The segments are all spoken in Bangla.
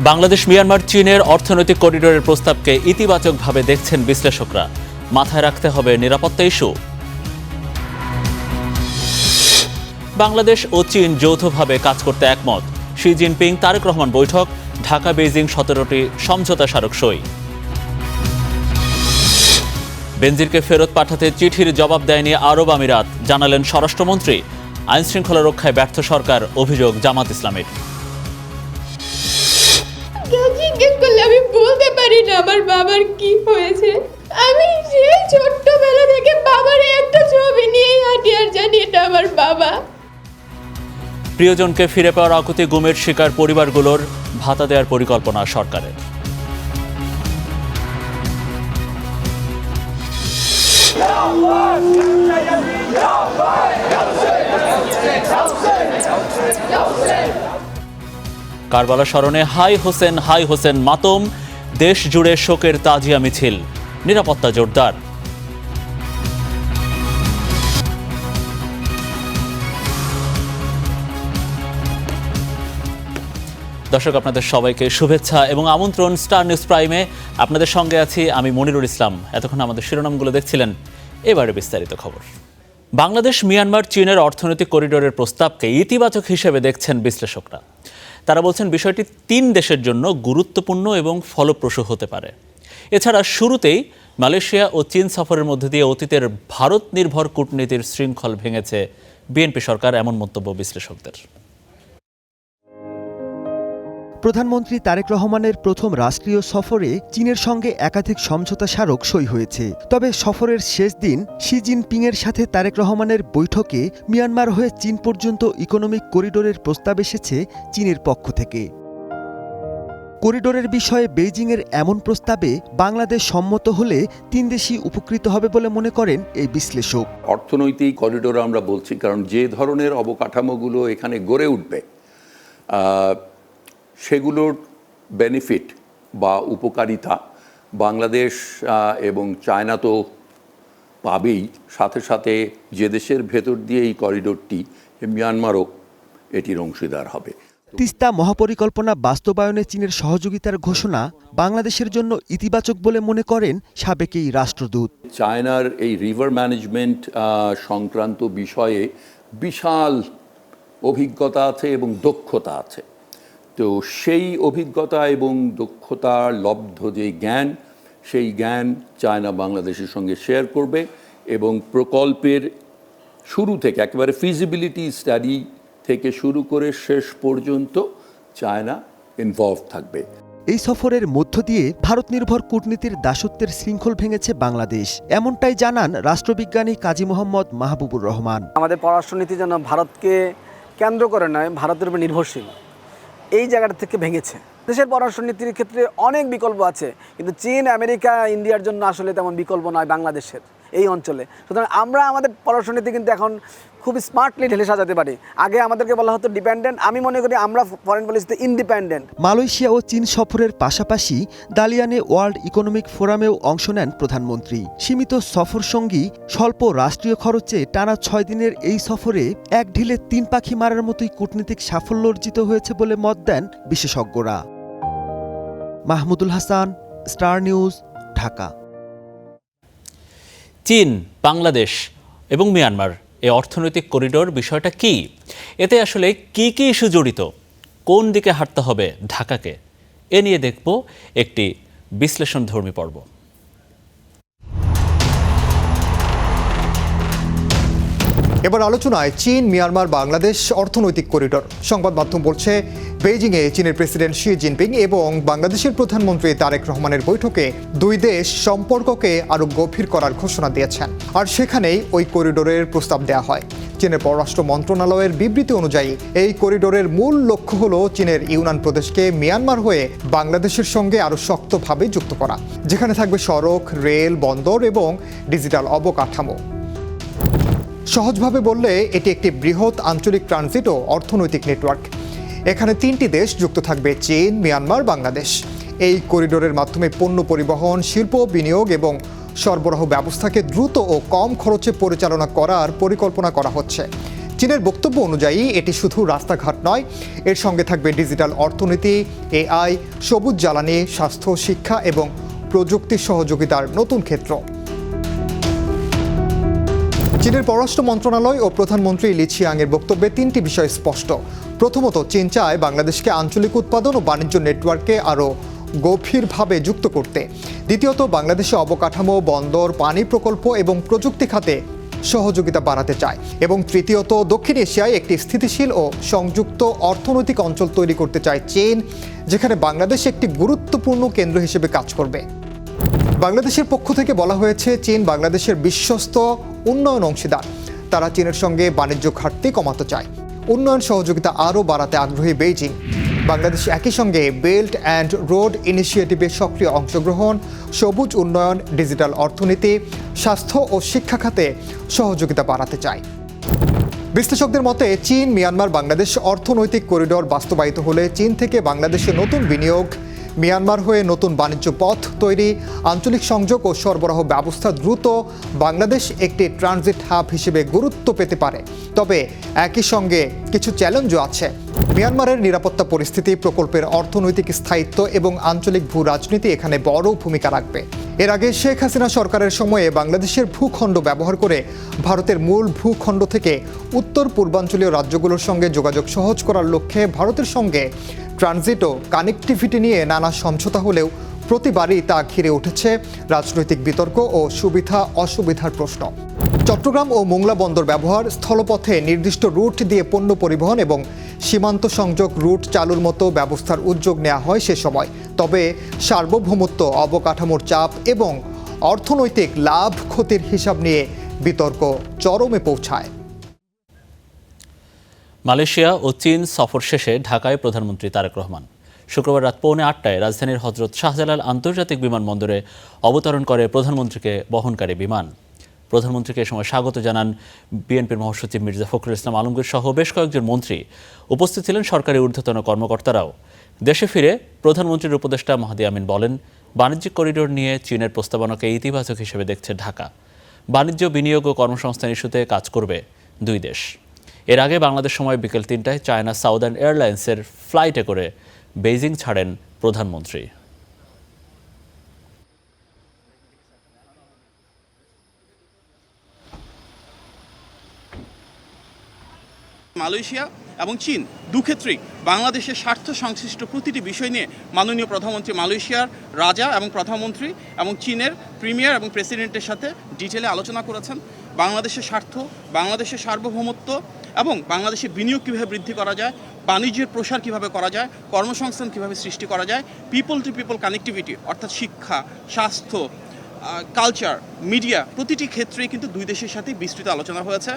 বাংলাদেশ মিয়ানমার চীনের অর্থনৈতিক করিডোরের প্রস্তাবকে ইতিবাচকভাবে দেখছেন বিশ্লেষকরা। মাথায় রাখতে হবে নিরাপত্তা ইস্যু। বাংলাদেশ ও চীন যৌথভাবে কাজ করতে একমত। শি জিনপিং তারেক রহমান বৈঠক, ঢাকা বেইজিং 17টি সমঝোতা স্মারক সই। বেনজিরকে ফেরত পাঠাতে চিঠির জবাব দেয়নি আরব আমিরাত, জানালেন স্বরাষ্ট্রমন্ত্রী। আইনশৃঙ্খলা রক্ষায় ব্যর্থ সরকার, অভিযোগ জামাত ইসলামের। জিজ্ঞেস করলে আমি বলতে পারি না আমার বাবার কি হয়েছে। আমি সেই ছোট্টবেলা থেকে বাবার একটা ছবি নিয়েই হাঁটি আর জানি এটা আমার বাবা। প্রিয়জনকে ফিরে পাওয়ার আকুতি গুমের শিকার পরিবারগুলোর ভাতা দেওয়ার পরিকল্পনা সরকারের। কারবালা স্মরণে হাই হোসেন মাতম, দেশ জুড়ে শোকের তাজিয়া মিছিল, নিরাপত্তা জোরদার। দর্শক, আপনাদের সবাইকে শুভেচ্ছা এবং আমন্ত্রণ স্টার নিউজ প্রাইমে। আপনাদের সঙ্গে আছি আমি মনিরুল ইসলাম। এতক্ষণ আমাদের শিরোনামগুলো দেখছিলেন, এবারে বিস্তারিত খবর। বাংলাদেশ মিয়ানমার চীনের অর্থনৈতিক করিডোরের প্রস্তাবকে ইতিবাচক হিসেবে দেখছেন বিশ্লেষকরা। তারা বলছেন বিষয়টি 3 দেশের জন্য গুরুত্বপূর্ণ এবং ফলপ্রসূ হতে পারে। এছাড়া শুরুতেই মালয়েশিয়া ও চীন সফরের মধ্যে দিয়ে অতীতের ভারত নির্ভর কূটনীতির শৃঙ্খল ভেঙেছে বিএনপি সরকার, এমন মন্তব্য বিশ্লেষকদের। প্রধানমন্ত্রী তারেক রহমানের প্রথম রাষ্ট্রীয় সফরে চীনের সঙ্গে একাধিক সমঝোতা স্মারক সই হয়েছে। তবে সফরের শেষ দিন শি জিনপিংয়ের সাথে তারেক রহমানের বৈঠকে মিয়ানমার হয়ে চীন পর্যন্ত ইকোনমিক করিডোরের প্রস্তাব এসেছে চীনের পক্ষ থেকে। করিডোরের বিষয়ে বেইজিংয়ের এমন প্রস্তাবে বাংলাদেশ সম্মত হলে 3 দেশই উপকৃত হবে বলে মনে করেন এই বিশ্লেষক। অর্থনৈতিক করিডোর আমরা বলছি কারণ যে ধরনের অবকাঠামোগুলো এখানে গড়ে উঠবে সেগুলোর বেনিফিট বা উপকারিতা বাংলাদেশ এবং চায়না তো পাবেই, সাথে সাথে যে দেশের ভেতর দিয়ে এই করিডোরটি, মিয়ানমারও এটির অংশীদার হবে। তিস্তা মহাপরিকল্পনা বাস্তবায়নে চীনের সহযোগিতার ঘোষণা বাংলাদেশের জন্য ইতিবাচক বলে মনে করেন সাবেক এই রাষ্ট্রদূত। চায়নার এই রিভার ম্যানেজমেন্ট সংক্রান্ত বিষয়ে বিশাল অভিজ্ঞতা আছে এবং দক্ষতা আছে। তো সেই অভিজ্ঞতা এবং দক্ষতার লব্ধ যে জ্ঞান, সেই জ্ঞান চায়না বাংলাদেশের সঙ্গে শেয়ার করবে এবং প্রকল্পের শুরু থেকে একেবারে ফিজিবিলিটি স্টাডি থেকে শুরু করে শেষ পর্যন্ত চায়না ইনভলভ থাকবে। এই সফরের মধ্য দিয়ে ভারত নির্ভর কূটনীতির দাসত্বের শৃঙ্খল ভেঙেছে বাংলাদেশ, এমনটাই জানান রাষ্ট্রবিজ্ঞানী কাজী মোহাম্মদ মাহবুবুর রহমান। আমাদের পররাষ্ট্রনীতি যেন ভারতকে কেন্দ্র করে নয়, ভারতের উপর নির্ভরশীল, এই জায়গাটা থেকে ভেঙেছে। দেশের পররাষ্ট্রনীতির ক্ষেত্রে অনেক বিকল্প আছে, কিন্তু চীন, আমেরিকা, ইন্ডিয়ার জন্য আসলে তেমন বিকল্প নয় বাংলাদেশের এই অঞ্চলে। সুতরাং আমরা আমাদের পররাষ্ট্রনীতি কিন্তু এখন খুব স্মার্টলি ঢেলে সাজাতে পারি। আগে আমাদেরকে বলা হতো ডিপেন্ডেন্ট, আমি মনে করি আমরা ফরেন পলিসিতে ইন্ডিপেন্ডেন্ট। মালয়েশিয়া ও চীন সফরের পাশাপাশি দালিয়ানে ওয়ার্ল্ড ইকোনমিক ফোরামেও অংশ নেন প্রধানমন্ত্রী। সীমিত সফর সঙ্গী স্বল্প রাষ্ট্রীয় খরচে টানা 6 দিনের এই সফরে এক ঢিলে 3 পাখি মারার মতোই কূটনীতিক সাফল্য অর্জিত হয়েছে বলে মত দেন বিশেষজ্ঞরা। Mahmudul Hasan, star News, Dhaka. চীন, বাংলাদেশ এবং মিয়ানমার এই অর্থনৈতিক করিডোর বিষয়টা কি? এতে আসলে কি কি ইস্যু জড়িত? কোন দিকে হাঁটতে হবে ঢাকাকে? এ নিয়ে দেখব একটি বিশ্লেষণধর্মী পর্ব। এবার আলোচনায় চীন, মিয়ানমার, বাংলাদেশ অর্থনৈতিক করিডোর। সংবাদ মাধ্যম বলছে বেইজিংয়ে চীনের প্রেসিডেন্ট শি জিনপিং এবং বাংলাদেশের প্রধানমন্ত্রী তারেক রহমানের বৈঠকে 2 দেশ সম্পর্ককে আরও গভীর করার ঘোষণা দিয়েছেন। আর সেখানেই ওই করিডোরের প্রস্তাব দেওয়া হয়। চীনের পররাষ্ট্র মন্ত্রণালয়ের বিবৃতি অনুযায়ী এই করিডোরের মূল লক্ষ্য হল চীনের ইউনান প্রদেশকে মিয়ানমার হয়ে বাংলাদেশের সঙ্গে আরও শক্তভাবে যুক্ত করা, যেখানে থাকবে সড়ক, রেল, বন্দর এবং ডিজিটাল অবকাঠামো। সহজভাবে বললে এটি একটি বৃহৎ আঞ্চলিক ট্রানজিট ও অর্থনৈতিক নেটওয়ার্ক। এখানে 3টি দেশ যুক্ত থাকবে, চীন, মিয়ানমার, বাংলাদেশ। এই করিডোরের মাধ্যমে পণ্য পরিবহন, শিল্প, বিনিয়োগ এবং সরবরাহ ব্যবস্থাকে দ্রুত ও কম খরচে পরিচালনা করার পরিকল্পনা করা হচ্ছে। চীনের বক্তব্য অনুযায়ী এটি শুধু রাস্তাঘাট নয়, এর সঙ্গে থাকবে ডিজিটাল অর্থনীতি, এআই, সবুজ জ্বালানি, স্বাস্থ্য, শিক্ষা এবং প্রযুক্তি সহযোগিতার নতুন ক্ষেত্র। চীনের পররাষ্ট্র মন্ত্রণালয় ও প্রধানমন্ত্রী লি ছিয়াংয়ের বক্তব্যে 3টি বিষয় স্পষ্ট। প্রথমত, চীন চায় বাংলাদেশকে আঞ্চলিক উৎপাদন ও বাণিজ্য নেটওয়ার্কে আরও গভীরভাবে যুক্ত করতে। দ্বিতীয়ত, বাংলাদেশে অবকাঠামো, বন্দর, পানি প্রকল্প এবং প্রযুক্তি খাতে সহযোগিতা বাড়াতে চায়। এবং তৃতীয়ত, দক্ষিণ এশিয়ায় একটি স্থিতিশীল ও সংযুক্ত অর্থনৈতিক অঞ্চল তৈরি করতে চায় চীন, যেখানে বাংলাদেশ একটি গুরুত্বপূর্ণ কেন্দ্র হিসেবে কাজ করবে। বাংলাদেশের পক্ষ থেকে বলা হয়েছে, চীন বাংলাদেশের বিশ্বস্ত উন্নয়ন অংশীদার। তারা চীনের সঙ্গে বাণিজ্য ঘাটতি কমাতে চায়। উন্নয়ন সহযোগিতা আরও বাড়াতে আগ্রহী বেইজিং। বাংলাদেশ একই সঙ্গে বেল্ট অ্যান্ড রোড ইনিশিয়েটিভে সক্রিয় অংশগ্রহণ, সবুজ উন্নয়ন, ডিজিটাল অর্থনীতি, স্বাস্থ্য ও শিক্ষা খাতে সহযোগিতা বাড়াতে চায়। বিশ্লেষকদের মতে, চীন মিয়ানমার বাংলাদেশ অর্থনৈতিক করিডোর বাস্তবায়িত হলে চীন থেকে বাংলাদেশে নতুন বিনিয়োগ, মিয়ানমার হয়ে নতুন বাণিজ্য পথ তৈরি, আঞ্চলিক সংযোগ ও সরবরাহ ব্যবস্থা দ্রুত, বাংলাদেশ একটি ট্রানজিট হাব হিসেবে গুরুত্ব পেতে পারে। তবে একই সঙ্গে কিছু চ্যালেঞ্জও আছে। মিয়ানমারের নিরাপত্তা পরিস্থিতি, প্রকল্পের অর্থনৈতিক স্থায়িত্ব এবং আঞ্চলিক ভূ রাজনীতি এখানে বড় ভূমিকা রাখবে। এর আগে শেখ হাসিনা সরকারের সময়ে বাংলাদেশের ভূখণ্ড ব্যবহার করে ভারতের মূল ভূখণ্ড থেকে উত্তর পূর্বাঞ্চলীয় রাজ্যগুলোর সঙ্গে যোগাযোগ সহজ করার লক্ষ্যে ভারতের সঙ্গে ট্রানজিট ও কানেক্টিভিটি নিয়ে নানা সমঝোতা হলেও প্রতিবারই তা ঘিরে উঠেছে রাজনৈতিক বিতর্ক ও সুবিধা অসুবিধার প্রশ্ন। চট্টগ্রাম ও মোংলা বন্দর ব্যবহার, স্থলপথে নির্দিষ্ট রুট দিয়ে পণ্য পরিবহন এবং সীমান্ত সংযোগ রুট চালুর মতো ব্যবস্থার উদ্যোগ নেওয়া হয় সে সময়। তবে সার্বভৌমত্ব, অবকাঠামোর চাপ এবং অর্থনৈতিক লাভ ক্ষতির হিসাব নিয়ে বিতর্ক চরমে পৌঁছায়। মালয়েশিয়া ও চীন সফর শেষে ঢাকায় প্রধানমন্ত্রী তারেক রহমান শুক্রবার রাত 8:45 রাজধানীর হজরত শাহজালাল আন্তর্জাতিক বিমানবন্দরে অবতরণ করে প্রধানমন্ত্রীকে বহনকারী বিমান। প্রধানমন্ত্রীকে এ সময় স্বাগত জানান বিএনপির মহাসচিব মির্জা ফখরুল ইসলাম আলমগীর সহ বেশ কয়েকজন মন্ত্রী। উপস্থিত ছিলেন সরকারি ঊর্ধ্বতন কর্মকর্তারাও। দেশে ফিরে প্রধানমন্ত্রীর উপদেষ্টা মাহদি আমিন বলেন, বাণিজ্যিক করিডোর নিয়ে চীনের প্রস্তাবনাকে ইতিবাচক হিসেবে দেখছে ঢাকা। বাণিজ্য, বিনিয়োগ ও কর্মসংস্থান ইস্যুতে কাজ করবে দুই দেশ। এর আগে বাংলাদেশ সময় বিকেল 3টায় চায়না সাউদার্ন এয়ারলাইন্সের ফ্লাইটে করে বেইজিং ছাড়েন প্রধানমন্ত্রী। মালয়েশিয়া এবং চীন দুক্ষেত্রেই বাংলাদেশের স্বার্থ সংশ্লিষ্ট প্রতিটি বিষয় নিয়ে মাননীয় প্রধানমন্ত্রী মালয়েশিয়ার রাজা এবং প্রধানমন্ত্রী এবং চীনের প্রিমিয়ার এবং প্রেসিডেন্টের সাথে ডিটেলে আলোচনা করেছেন। বাংলাদেশের স্বার্থ, বাংলাদেশের সার্বভৌমত্ব এবং বাংলাদেশের বিনিয়োগ কীভাবে বৃদ্ধি করা যায়, বাণিজ্যের প্রসার কীভাবে করা যায়, কর্মসংস্থান কীভাবে সৃষ্টি করা যায়, পিপল টু পিপল কানেক্টিভিটি অর্থাৎ শিক্ষা, স্বাস্থ্য, কালচার, মিডিয়া প্রতিটি ক্ষেত্রেই কিন্তু দুই দেশের সাথে বিস্তৃত আলোচনা হয়েছে।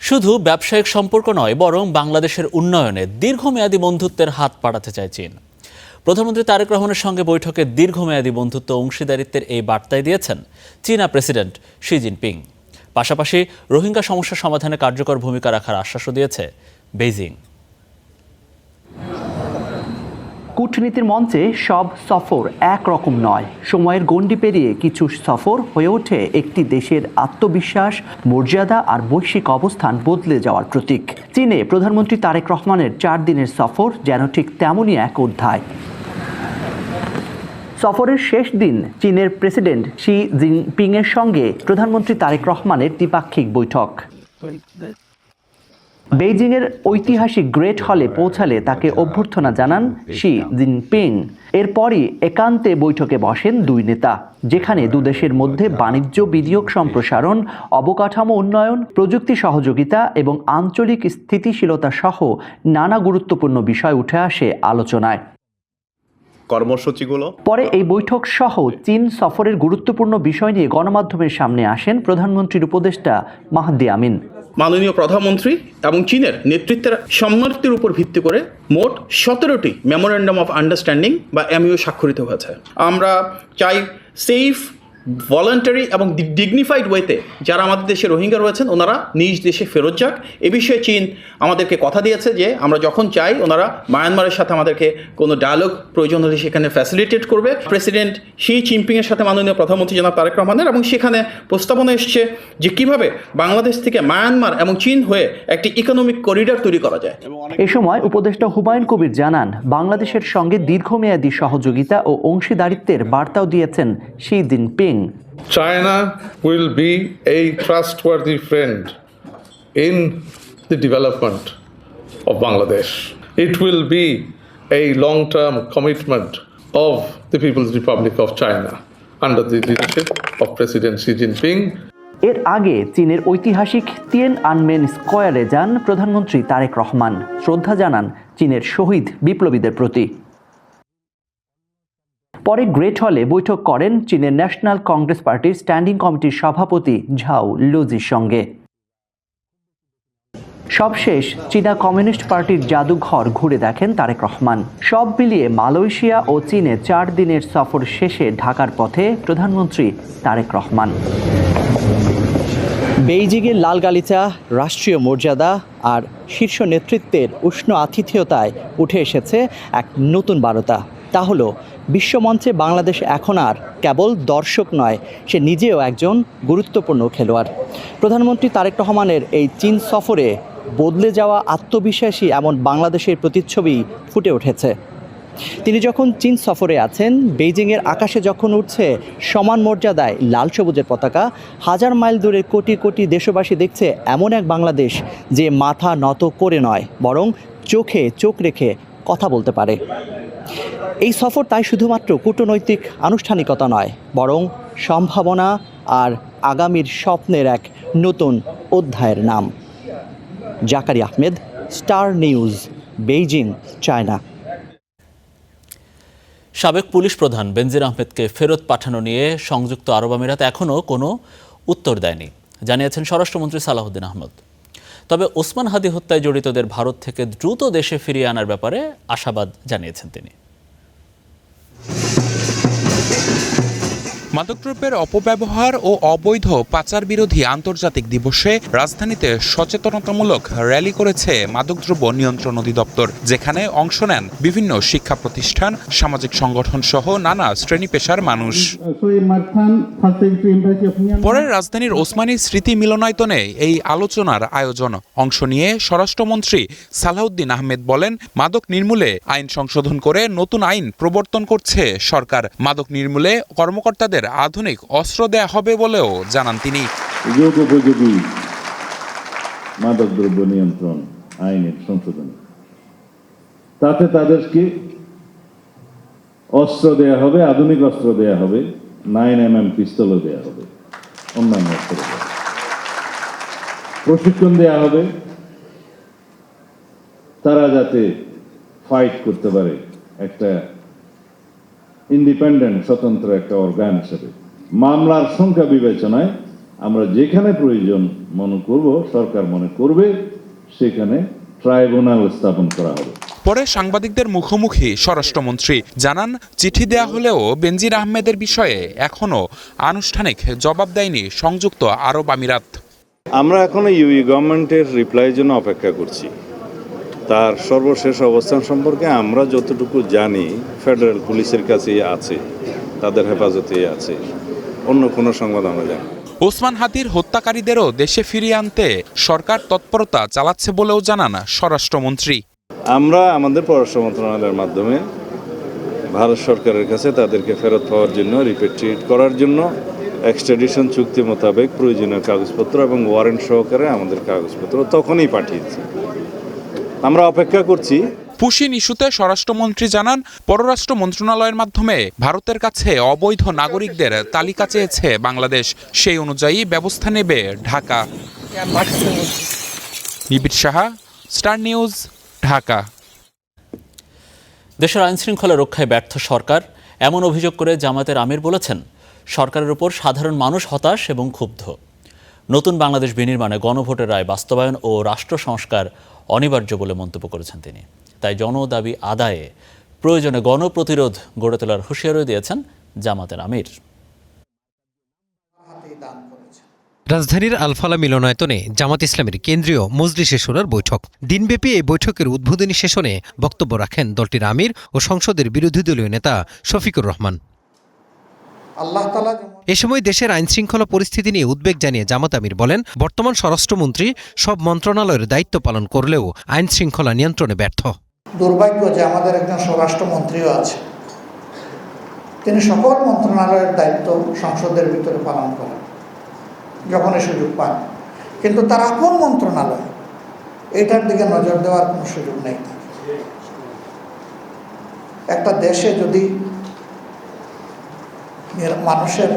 শুধু ব্যবসায়িক সম্পর্ক নয়, বরং বাংলাদেশের উন্নয়নে দীর্ঘমেয়াদী বন্ধুত্বের হাত বাড়াতে চায় চীন। প্রধানমন্ত্রী তারেক রহমানের সঙ্গে বৈঠকে দীর্ঘমেয়াদী বন্ধুত্ব অংশীদারিত্বের এই বার্তাই দিয়েছেন চীনা প্রেসিডেন্ট শি জিনপিং। পাশাপাশি রোহিঙ্গা সমস্যা সমাধানে কার্যকর ভূমিকা রাখার আশ্বাসও দিয়েছে বেইজিং। কূটনীতির মঞ্চে সব সফর একরকম নয়। সময়ের গণ্ডি পেরিয়ে কিছু সফর হয়ে ওঠে একটি দেশের আত্মবিশ্বাস, মর্যাদা আর বৈশ্বিক অবস্থান বদলে যাওয়ার প্রতীক। চীনে প্রধানমন্ত্রী তারেক রহমানের 4 দিনের সফর যেন ঠিক তেমনই এক অধ্যায়। সফরের শেষ দিন চীনের প্রেসিডেন্ট শি জিনপিংয়ের সঙ্গে প্রধানমন্ত্রী তারেক রহমানের দ্বিপাক্ষিক বৈঠক। বেইজিংয়ের ঐতিহাসিক গ্রেট হলে পৌঁছালে তাকে অভ্যর্থনা জানান শি জিনপিং। এরপরই একান্তে বৈঠকে বসেন দুই নেতা, যেখানে দুদেশের মধ্যে বাণিজ্য, বিনিয়োগ সম্প্রসারণ, অবকাঠামো উন্নয়ন, প্রযুক্তি সহযোগিতা এবং আঞ্চলিক স্থিতিশীলতা সহ নানা গুরুত্বপূর্ণ বিষয় উঠে আসে আলোচনায়। কর্মসূচিগুলো পরে এই বৈঠক সহ চীন সফরের গুরুত্বপূর্ণ বিষয় নিয়ে গণমাধ্যমের সামনে আসেন প্রধানমন্ত্রীর উপদেষ্টা মাহদি আমিন। মাননীয় প্রধানমন্ত্রী এবং চীনের নেতৃত্বের সম্মতির উপর ভিত্তি করে মোট 17টি মেমোরেন্ডাম অফ আন্ডারস্ট্যান্ডিং বা এমইউ স্বাক্ষরিত হয়েছে। আমরা চাই সেফ ভলান্টারি এবং ডিগনিফাইড ওয়েতে যারা আমাদের দেশে রোহিঙ্গা রয়েছেন ওনারা নিজ দেশে ফেরত যাক। এ বিষয়ে চীন আমাদেরকে কথা দিয়েছে যে আমরা যখন চাই ওনারা মায়ানমারের সাথে আমাদেরকে কোনো ডায়ালগ প্রয়োজন হলে সেখানে ফ্যাসিলিটেট করবে। প্রেসিডেন্ট শি জিনপিংয়ের সাথে মাননীয় প্রধানমন্ত্রী জনাব তারেক রহমানের, এবং সেখানে প্রস্তাবনা এসছে যে কিভাবে বাংলাদেশ থেকে মায়ানমার এবং চীন হয়ে একটি ইকোনমিক করিডর তৈরি করা যায়। এ সময় উপদেষ্টা হুমায়ুন কবির জানান, বাংলাদেশের সঙ্গে দীর্ঘমেয়াদী সহযোগিতা ও অংশীদারিত্বের বার্তাও দিয়েছেন Xi Jinping. China will be a trustworthy friend in the development of Bangladesh. It will be a long-term commitment of the People's Republic of China under the leadership of President Xi Jinping. এর আগে চীনের ঐতিহাসিক তিয়ানআনমেন স্কয়ারে যান প্রধানমন্ত্রী তারেক রহমান, শ্রদ্ধা জানান চীনের শহীদ বিপ্লবীদের প্রতি। পরে গ্রেট হলে বৈঠক করেন চীনের ন্যাশনাল কংগ্রেস পার্টির স্ট্যান্ডিং কমিটির সভাপতি ঝাও লুজির সঙ্গে। সবশেষ চীনা কমিউনিস্ট পার্টির জাদুঘর ঘুরে দেখেন তারেক রহমান। সব মিলিয়ে মালয়েশিয়া ও চীনে 4 দিনের সফর শেষে ঢাকার পথে প্রধানমন্ত্রী তারেক রহমান। বেইজিংয়ের লাল গালিচা, রাষ্ট্রীয় মর্যাদা আর শীর্ষ নেতৃত্বের উষ্ণ আতিথেয়তায় উঠে এসেছে এক নতুন বার্তা। তা হলো বিশ্বমঞ্চে বাংলাদেশ এখন আর কেবল দর্শক নয়, সে নিজেও একজন গুরুত্বপূর্ণ খেলোয়াড়। প্রধানমন্ত্রী তারেক রহমানের এই চীন সফরে বদলে যাওয়া আত্মবিশ্বাসী এমন বাংলাদেশের প্রতিচ্ছবি ফুটে উঠেছে। তিনি যখন চীন সফরে আছেন, বেইজিংয়ের আকাশে যখন উঠছে সমান মর্যাদায় লাল সবুজের পতাকা, হাজার মাইল দূরে কোটি কোটি দেশবাসী দেখছে এমন এক বাংলাদেশ যে মাথা নত করে নয়, বরং চোখে চোখ রেখে কথা বলতে পারে। এই সফর তাই শুধুমাত্র কূটনৈতিক আনুষ্ঠানিকতা নয়, বরং সম্ভাবনা আর আগামীর স্বপ্নের এক নতুন অধ্যায়ের নাম। Zakari Ahmed, Star News, Beijing, China. সাবেক পুলিশ প্রধান বেনজির আহমেদকে ফেরত পাঠানো নিয়ে সংযুক্ত আরব আমিরাত এখনও কোনো উত্তর দেয়নি, জানিয়েছেন স্বরাষ্ট্রমন্ত্রী সালাহউদ্দিন আহমেদ। তবে ওসমান হাদি হত্যায় জড়িতদের ভারত থেকে দ্রুত দেশে ফিরিয়ে আনার ব্যাপারে আশাবাদ জানিয়েছেন তিনি। মাদকদ্রব্যের অপব্যবহার ও অবৈধ পাচার বিরোধী আন্তর্জাতিক দিবসে রাজধানীতে সচেতনতামূলক র্যালি করেছে মাদকদ্রব্য নিয়ন্ত্রণ অধিদপ্তর, যেখানে অংশ নেন বিভিন্ন শিক্ষা প্রতিষ্ঠান, সামাজিক সংগঠন সহ নানা শ্রেণী পেশার মানুষ। পরে রাজধানীর ওসমানী স্মৃতি মিলনায়তনে এই আলোচনার আয়োজন। অংশ নিয়ে স্বরাষ্ট্রমন্ত্রী সালাহউদ্দিন আহমেদ বলেন, মাদক নির্মূলে আইন সংশোধন করে নতুন আইন প্রবর্তন করছে সরকার। মাদক নির্মূলে কর্মকর্তাদের আধুনিক অস্ত্র দেয়া হবে বলেও জানান তিনি। উপযোগী মাদকদ্রব্য নিয়ন্ত্রণ আইনের সংশোধন, তাতে তাদেরকে অস্ত্র দেয়া হবে, আধুনিক অস্ত্র দেয়া হবে, 9mm পিস্তলও দেয়া হবে, অন্যান্য অস্ত্র প্রশিক্ষণ দেয়া হবে, তারা যাতে ফাইট করতে পারে একটা ইন্ডিপেন্ডেন্ট স্বতন্ত্র একটা অর্গান হিসেবে। মামলার সংখ্যা বিবেচনায় আমরা যেখানে প্রয়োজন মনে করব, সরকার মনে করবে, সেখানে ট্রাইব্যুনাল স্থাপন করা হবে। পরে সাংবাদিকদের মুখোমুখি স্বরাষ্ট্রমন্ত্রী জানান, চিঠি দেয়া হলেও বেনজির আহমেদের বিষয়ে এখনো আনুষ্ঠানিক জবাব দেয়নি সংযুক্ত আরব আমিরাত। আমরা এখনো ইউএই গভর্নমেন্টের রিপ্লাইয়ের জন্য অপেক্ষা করছি। তার সর্বশেষ অবস্থান সম্পর্কে আমরা যতটুকু জানি ফেডারেল পুলিশের কাছেই আছে, তাদের হেফাজতেই আছে, অন্য কোনো সংবাদ আমরা জানি। ওসমান হাদির হত্যাকারীদেরও দেশে ফিরিয়ে আনতে সরকার তৎপরতা চালাচ্ছে বলেও জানান স্বরাষ্ট্রমন্ত্রী। আমরা আমাদের পররাষ্ট্র মন্ত্রণালয়ের মাধ্যমে ভারত সরকারের কাছে তাদেরকে ফেরত পাওয়ার জন্য, রিপেট্রিয়েট করার জন্য এক্সট্রাডিশন চুক্তি মোতাবেক প্রয়োজনীয় কাগজপত্র এবং ওয়ারেন্ট সহকারে আমাদের কাগজপত্র তখনই পাঠিয়েছি। আমরা অপেক্ষা করছি। পুশিন ইস্যুতে স্বরাষ্ট্রমন্ত্রী জানান, পররাষ্ট্র মন্ত্রণালয়ের মাধ্যমে ভারতের কাছে অবৈধ নাগরিকদের তালিকা চেয়েছে বাংলাদেশ, সেই অনুযায়ী ব্যবস্থা নেবে ঢাকা। নিবিড় সাহা, স্টার নিউজ, ঢাকা। দেশের আইনশৃঙ্খলা রক্ষায় ব্যর্থ সরকার এমন অভিযোগ করে জামায়াতের আমির বলেছেন, সরকারের উপর সাধারণ মানুষ হতাশ এবং ক্ষুব্ধ। নতুন বাংলাদেশ বিনির্মাণে গণভোটের রায় বাস্তবায়ন ও রাষ্ট্র সংস্কার অনিবার্য বলে মন্তব্য করেছেন তিনি। তাই জনদাবি আদায়ে প্রয়োজনে গণপ্রতিরোধ গড়ে তোলার হুঁশিয়ারি দিয়েছেন জামায়াতের আমির। রাজধানীর আলফালা মিলনায়তনে জামাত ইসলামের কেন্দ্রীয় মজলিসে শুরার বৈঠক। দিনব্যাপী এই বৈঠকের উদ্বোধনী সেশনে বক্তব্য রাখেন দলটির আমির ও সংসদের বিরোধী দলীয় নেতা শফিকুর রহমান। এ সময় দেশের আইনশৃঙ্খলা পরিস্থিতি নিয়ে উদ্বেগ জানিয়ে জামাত আমির বলেন, বর্তমান স্বরাষ্ট্রমন্ত্রী সব মন্ত্রণালয়ের দায়িত্ব পালন করলেও আইনশৃঙ্খলা নিয়ন্ত্রণে ব্যর্থ। দুর্ভাগ্য যে আমাদের একজন স্বরাষ্ট্রমন্ত্রীও আছে, তিনি সকল মন্ত্রণালয়ের দায়িত্ব সংসদের ভিতরে পালন করেন যখনই সুযোগ পান, কিন্তু তার আপন মন্ত্রণালয় এটার দিকে নজর দেওয়ার কোনো সুযোগ নেই। একটা দেশে যদি মানুষের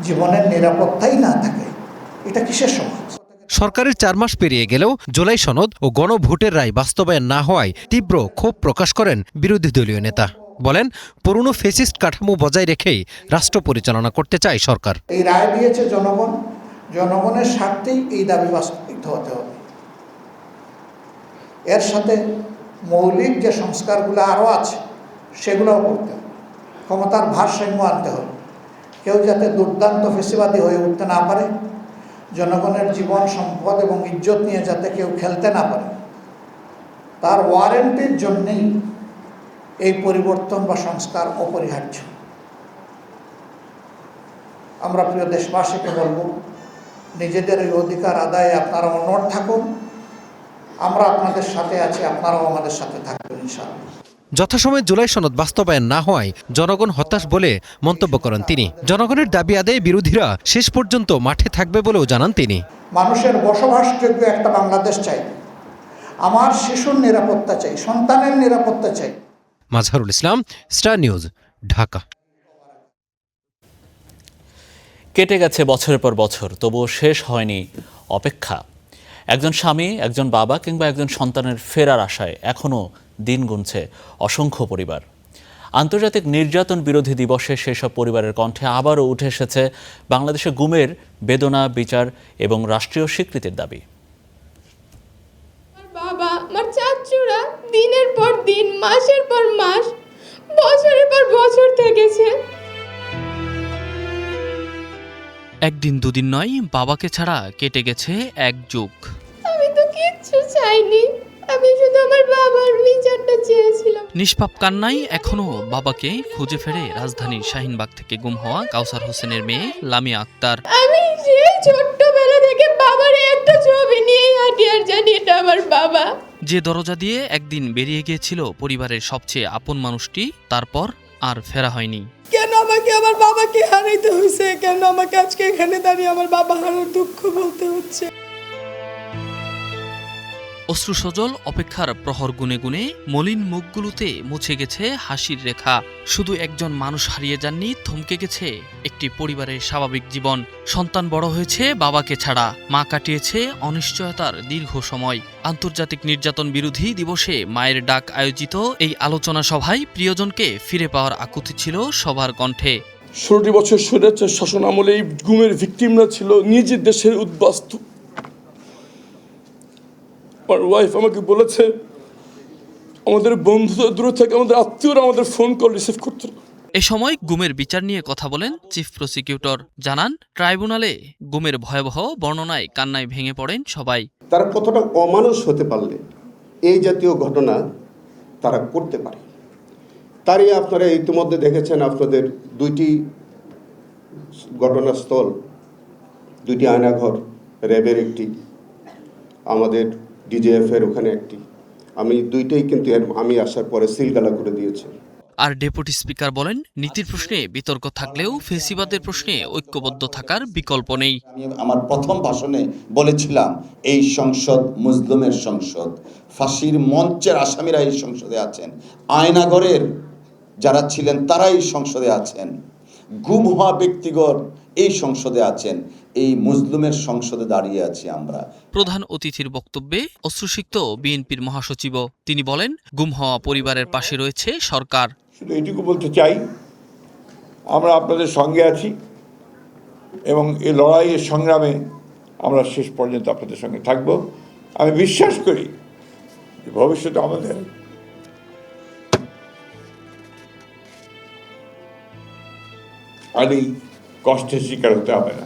জীবনের নিরাপত্তাই না থাকে, এটা কিসের সমাজ? সরকারের 4 মাস পেরিয়ে গেলেও জুলাই সনদ ও গণভোটের রায় বাস্তবায়ন না হওয়ায় তীব্র ক্ষোভ প্রকাশ করেন বিরোধী দলীয় নেতা। বলেন, পুরনো ফ্যাসিস্ট কাঠামো বজায় রেখেই রাষ্ট্র পরিচালনা করতে চায় সরকার। এই রায় দিয়েছে জনগণ, জনগণের স্বার্থেই এই দাবি বাস্তবায়িত হতে হবে। এর সাথে মৌলিক যে সংস্কারগুলো আরও আছে সেগুলোও করতে হবে। ক্ষমতার ভারসাম্য আনতে হবে। কেউ যাতে দুর্দান্ত ফেসিবাদী হয়ে উঠতে না পারে, জনগণের জীবন সম্পদ এবং ইজ্জত নিয়ে যাতে কেউ খেলতে না পারে, তার ওয়ারেন্টির জন্যেই এই পরিবর্তন বা সংস্কার অপরিহার্য। আমরা প্রিয় দেশবাসীকে বলবো, নিজেদের এই অধিকার আদায়ে আপনারা অনড় থাকুন। আমরা আপনাদের সাথে আছি, আপনারাও আমাদের সাথে থাকবেন ইনশাআল্লাহ। যথাসময়ে জুলাই সনদ বাস্তবায়ন না হওয়ায় জনগণ হতাশ বলে মন্তব্য করেন তিনি। জনগণের দাবি আদায়ে বিরোধীরা শেষ পর্যন্ত মাঠে থাকবে বলেও জানান তিনি। মানুষের বসবাসযোগ্য একটা বাংলাদেশ চাই, আমার শিশুর নিরাপত্তা চাই, সন্তানের নিরাপত্তা চাই। Mazharul Islam, star News, Dhaka. কেটে গেছে বছরের পর বছর, তবুও শেষ হয়নি অপেক্ষা। একজন স্বামী, একজন বাবা কিংবা একজন সন্তানের ফেরার আশায় এখনও দিন গুনছে অসংখ্য পরিবার। আন্তর্জাতিক নির্যাতন বিরোধী দিবসে সেসব পরিবারের কণ্ঠে আবারও উঠে এসেছে বাংলাদেশে গুমের বেদনা, বিচার এবং রাষ্ট্রীয় স্বীকৃতির দাবি। বাবা, আমার চাচুরা দিনের পর দিন, মাসের পর মাস, বছরের পর বছর থেকেছে। একদিন দুদিন নয়, বাবাকে ছাড়া কেটে গেছে এক যুগ। আমি তো কিচ্ছু চাইনি, আমি শুধু আমার বাবার বিচারটা চেয়েছিলাম। নিষ্পাপ কান্নায় এখনো বাবাকে খুঁজে ফেরে রাজধানীর শাহিনবাগ থেকে গুম হওয়া কাউসার হোসেনের মেয়ে লামিয়া আক্তার। আমি সেই ছোট্টবেলা থেকে বাবার একটা ছবি নিয়েই হাঁটি আর জানি এটা আমার বাবা। যে দরজা দিয়ে একদিন বেরিয়ে গিয়েছিল পরিবারের সবচেয়ে আপন মানুষটি, তারপর আর ফেরা হয়নি। কেন আমাকে আমার বাবাকে হারাইতে হয়েছে? কেন আমাকে আজকে এখানে দাঁড়িয়ে আমার বাবা হারানোর দুঃখ বলতে হচ্ছে? অশ্রুসজল অপেক্ষার প্রহর গুনে গুনে মলিন মুখগুলোতে মুছে গেছে হাসির রেখা। শুধু একজন মানুষ হারিয়ে যাননি, থমকে গেছে একটি পরিবারের স্বাভাবিক জীবন। সন্তান বড় হয়েছে বাবাকে ছাড়া, মা কাটিয়েছে অনিশ্চয়তার দীর্ঘ সময়। আন্তর্জাতিক নির্যাতন বিরোধী দিবসে মায়ের ডাক আয়োজিত এই আলোচনা সভায় প্রিয়জনকে ফিরে পাওয়ার আকুতি ছিল সবার কণ্ঠে। 16 বছর স্বৈরাচার শাসন আমলে এই গুমের ভিকটিমরা ছিল নিজের দেশের উদ্বাস্তু। আমার ওয়াইফ আমাকে বলেছে, আমাদের বন্ধুরা দূরে থেকে আমাদের আত্মীয়রা আমাদের ফোন কল রিসিভ করতো। এ সময় গুমের বিচার নিয়ে কথা বলেন চিফ প্রসিকিউটর। জানান, ট্রাইব্যুনালে গুমের ভয়াবহ বর্ণনায় কান্নায় ভেঙে পড়েন সবাই। তারা কতটা অমানুষ হতে পারলে এই জাতীয় ঘটনা তারা করতে পারে, তারই আপনারা ইতিমধ্যে দেখেছেন। আপনাদের 2টি ঘটনাস্থল, 2টি আয়নাঘর, র্যাবের একটি, আমাদের ডিজিএফের ওখানে একটি, আমি 2টাই কিন্তু আমি আসার পরে সিলগালা করে দিয়েছি। আর ডেপুটি স্পিকার বলেন, নীতির প্রশ্নে বিতর্ক থাকলেও ফেসিবাদের প্রশ্নে ঐক্যবদ্ধ থাকার বিকল্প নেই। আমি আমার প্রথম ভাষণে বলেছিলাম, এই সংসদ মুসলিমের সংসদ। ফাঁসির মঞ্চের আসামিরা এই সংসদে আছেন, আয়নাঘরের যারা ছিলেন তারা এই সংসদে আছেন, গুম হওয়া ব্যক্তিগণ এই সংসদে আছেন। এই মুসলিমের সংসদে দাঁড়িয়ে আছি আমরা। প্রধান অতিথির বক্তব্যে অশ্রুসিক্ত বিএনপির মহাসচিব। তিনি বলেন, গুম হওয়া পরিবারের পাশে রয়েছে সরকার। শুধু এটুকু বলতে চাই, আমরা আপনাদের সঙ্গে আছি এবং এই লড়াইয়ের সংগ্রামে আমরা শেষ পর্যন্ত আপনাদের সঙ্গে থাকব। আমি বিশ্বাস করি যে ভবিষ্যতে আমাদের আর এই কষ্টের শিকার হতে হবে না।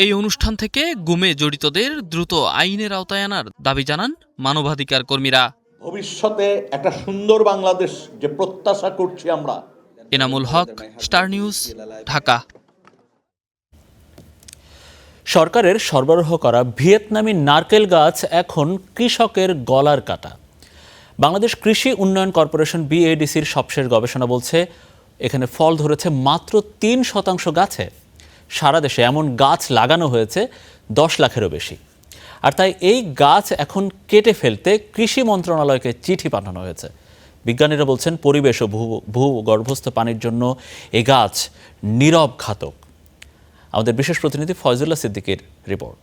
এই অনুষ্ঠান থেকে গুমে জড়িতদের দ্রুত আইনের আওতায় আনার দাবি জানান মানবাধিকার কর্মীরা। ভবিষ্যতে একটা সুন্দর বাংলাদেশ যে প্রত্যাশা করছি আমরা। Enamul Haque, star News, Dhaka. সরকারের সরবরাহ করা ভিয়েতনামি নারকেল গাছ এখন কৃষকের গলার কাটা। বাংলাদেশ কৃষি উন্নয়ন কর্পোরেশন বিএডিসির সবশেষ গবেষণা বলছে এখানে ফল ধরেছে মাত্র 3% গাছে। সারা দেশে এমন গাছ লাগানো হয়েছে 10 লাখেরও বেশি। আর তাই এই গাছ এখন কেটে ফেলতে কৃষি মন্ত্রণালয়কে চিঠি পাঠানো হয়েছে। বিজ্ঞানীরা বলছেন পরিবেশ ও ভূগর্ভস্থ পানির জন্য এই গাছ নীরব ঘাতক। আমাদের বিশেষ প্রতিনিধি ফয়জুল্লাহ সিদ্দিকের রিপোর্ট।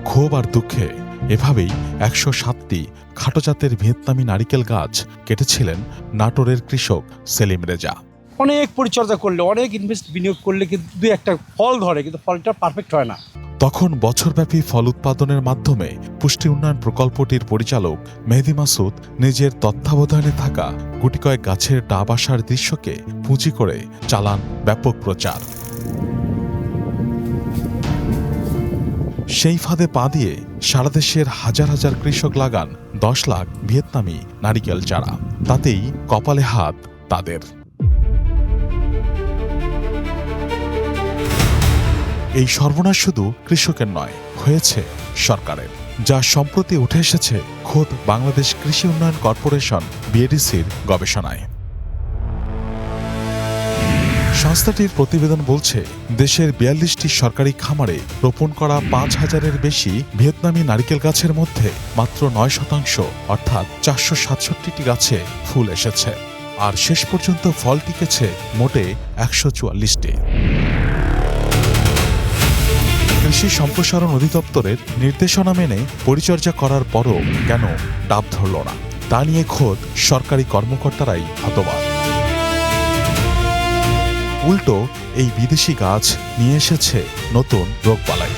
ক্ষোভ আর দুঃখে এভাবেই 107টি খাটো জাতের ভিয়েতনামি নারিকেল গাছ কেটেছিলেন নাটোরের কৃষক সেলিম রেজা। অনেক পরিচর্যা করলে, অনেক বিনিয়োগ করলে কিন্তু দুই একটা ফল ধরে, কিন্তু ফলটা পারফেক্ট হয় না। তখন বছরব্যাপী ফল উৎপাদনের মাধ্যমে পুষ্টি উন্নয়ন প্রকল্পটির পরিচালক মেহেদি মাসুদ নিজের তত্ত্বাবধানে থাকা গুটি কয়েক গাছের ডাব আসার দৃশ্যকে পুঁজি করে চালান ব্যাপক প্রচার। সেই ফাঁদে পা দিয়ে সারা দেশের হাজার হাজার কৃষক লাগান 10 লাখ ভিয়েতনামি নারিকেল চারা। তাতেই কপালে হাত তাদের। এই সর্বনাশ শুধু কৃষকের নয়, হয়েছে সরকারের, যা সম্প্রতি উঠে এসেছে খোদ বাংলাদেশ কৃষি উন্নয়ন কর্পোরেশন বিএডিসির গবেষণায়। সংস্থাটির প্রতিবেদন বলছে দেশের 42টি সরকারি খামারে রোপণ করা 5000-এর বেশি ভিয়েতনামি নারিকেল গাছের মধ্যে মাত্র 9% অর্থাৎ 467টি গাছে ফুল এসেছে। আর শেষ পর্যন্ত ফল টিকেছে মোটে 144টি। কৃষি সম্প্রসারণ অধিদপ্তরের নির্দেশনা মেনে পরিচর্যা করার পরও কেন ডাব ধরল না, তা নিয়ে খোদ সরকারি কর্মকর্তারাই হতবাক। উল্টো এই বিদেশি গাছ নিয়ে এসেছে নতুন রোগবালাই।